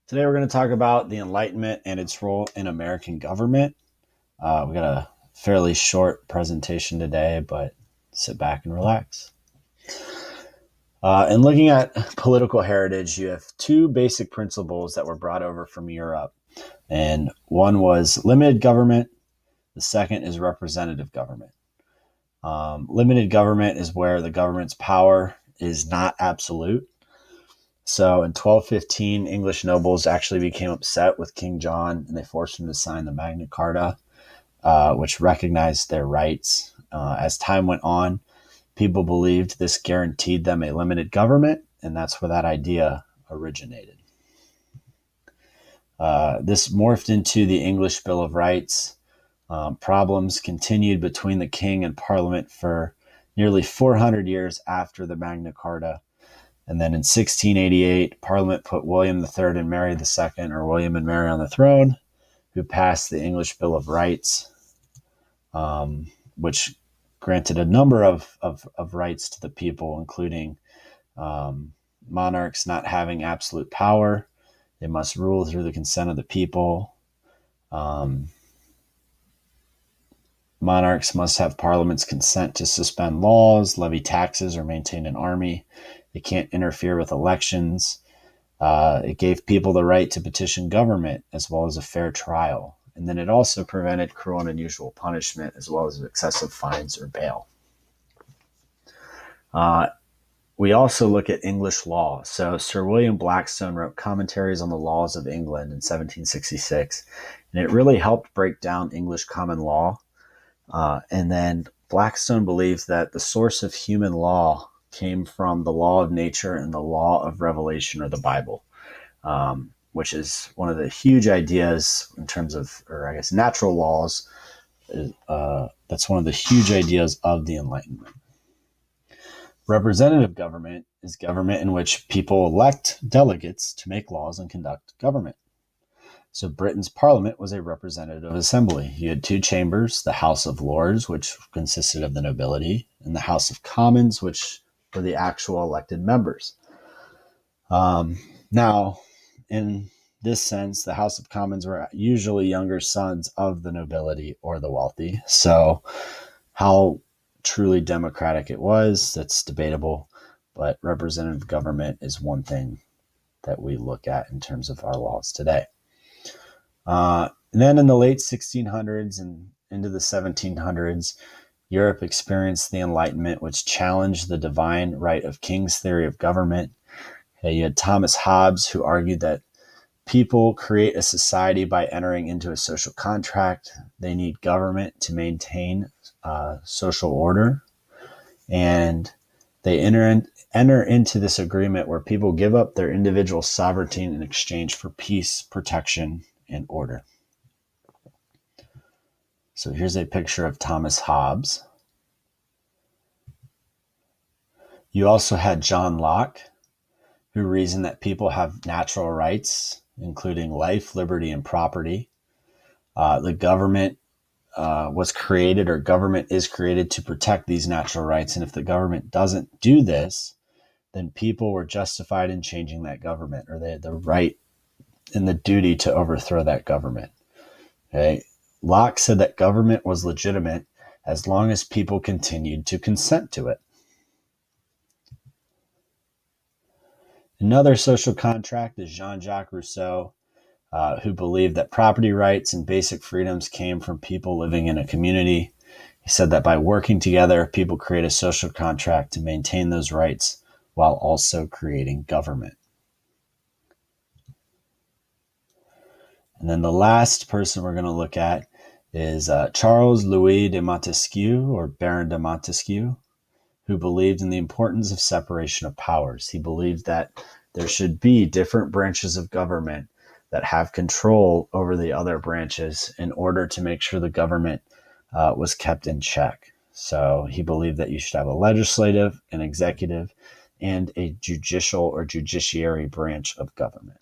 Today we're going to talk about the Enlightenment and its role in American government. We got a fairly short presentation today, but sit back and relax. In looking at political heritage, you have two basic principles that were brought over from Europe. And one was limited government. The second is representative government. Limited government is where the government's power is not absolute. So in 1215, English nobles actually became upset with King John, and they forced him to sign the Magna Carta, which recognized their rights. As time went on, people believed this guaranteed them a limited government, and that's where that idea originated. This morphed into the English Bill of Rights. Problems continued between the king and parliament for nearly 400 years after the Magna Carta. And then in 1688, Parliament put William III and Mary II, or William and Mary, on the throne, who passed the English Bill of Rights, which granted a number of rights to the people, including monarchs not having absolute power. They must rule through the consent of the people. Monarchs must have Parliament's consent to suspend laws, levy taxes, or maintain an army. They can't interfere with elections. It gave people the right to petition government as well as a fair trial. And then it also prevented cruel and unusual punishment as well as excessive fines or bail. We also look at English law. So Sir William Blackstone wrote Commentaries on the Laws of England in 1766, and it really helped break down English common law. And then Blackstone believed that the source of human law came from the law of nature and the law of revelation, or the Bible, which is one of the huge ideas in terms of, or I guess, natural laws. That's one of the huge ideas of the Enlightenment. Representative government is government in which people elect delegates to make laws and conduct government. So Britain's parliament was a representative assembly. You had two chambers, the House of Lords, which consisted of the nobility, and the House of Commons, which were the actual elected members. Now, in this sense, the House of Commons were usually younger sons of the nobility or the wealthy. So how truly democratic it was, that's debatable, but representative government is one thing that we look at in terms of our laws today. And then in the late 1600s and into the 1700s, Europe experienced the Enlightenment, which challenged the divine right of kings theory of government. You had Thomas Hobbes, who argued that people create a society by entering into a social contract. They need government to maintain social order. And they enter into this agreement where people give up their individual sovereignty in exchange for peace, protection, and order. So here's a picture of Thomas Hobbes. You also had John Locke, who reasoned that people have natural rights, including life, liberty, and property. The government was created, or government is created, to protect these natural rights. And if the government doesn't do this, then people were justified in changing that government, or they had the right and the duty to overthrow that government. Okay. Locke said that government was legitimate as long as people continued to consent to it. Another social contract is Jean-Jacques Rousseau, who believed that property rights and basic freedoms came from people living in a community. He said that by working together, people create a social contract to maintain those rights while also creating government. And then the last person we're going to look at is Charles Louis de Montesquieu, or Baron de Montesquieu, who believed in the importance of separation of powers. He believed that there should be different branches of government that have control over the other branches in order to make sure the government was kept in check. So he believed that you should have a legislative, an executive, and a judicial or judiciary branch of government.